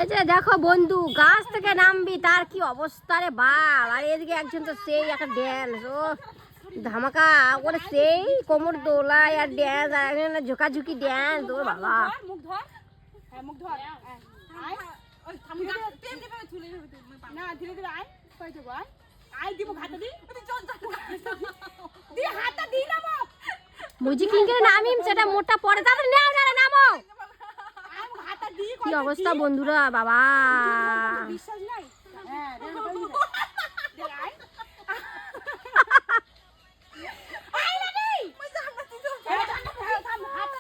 এই যে দেখো বন্ধু, গাছ থেকে নামবি তার কি অবস্থা রে বাপ। আর এদিকে একজন তো সেই একটা ড্যান্স, ও ধামাকা ওরে, সেই কোমর দোলায় আর ড্যান্স, আর একজন ঝোকাঝুকি ড্যান্স। ও বাবা, মুখ ধর, হ্যাঁ মুখ ধর, আয় ওই থামু না, ধীরে ধীরে আয়, কই দেব আয়, আয় দিব হাতটা দি, চল চল দি হাতটা দি না মা মুজি কিং করে নামিম, সেটা মোটা পড়ে, তাড়াতাড়ি নাও না, নামো। আয় হাতটা দি, কি অবস্থা বন্ধুরা বাবা, বিশ্বাস নাই। হ্যাঁ দে আয় আয় না দি মই জান না তুই থাম হাত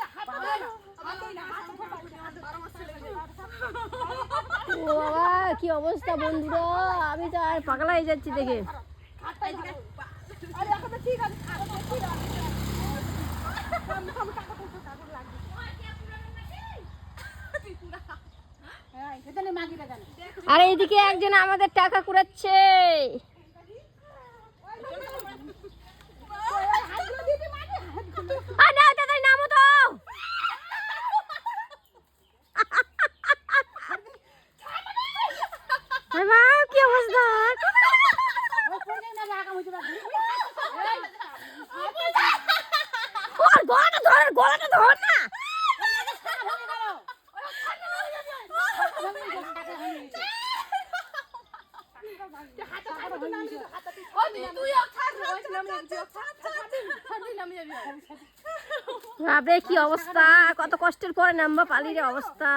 ও বাবা কি অবস্থা বন্ধুরা, আমি তো আর পাগলা হয়ে যাচ্ছি দেখে। আরে এখন তো ঠিক আছে, ঠিক আছে থাম থাম টাকা কত টাকা লাগবে। হ্যাঁ এখানে মাগি দেন। আর এইদিকে একজন আমাদের টাকা কুড়াচ্ছে। আর না তাড়াতাড়ি নামো তো। আরে মা কি অবস্থা, ওর গলাটা ধর না। বাপরে কি অবস্থা, কত কষ্টের পরে নামবা পালির অবস্থা।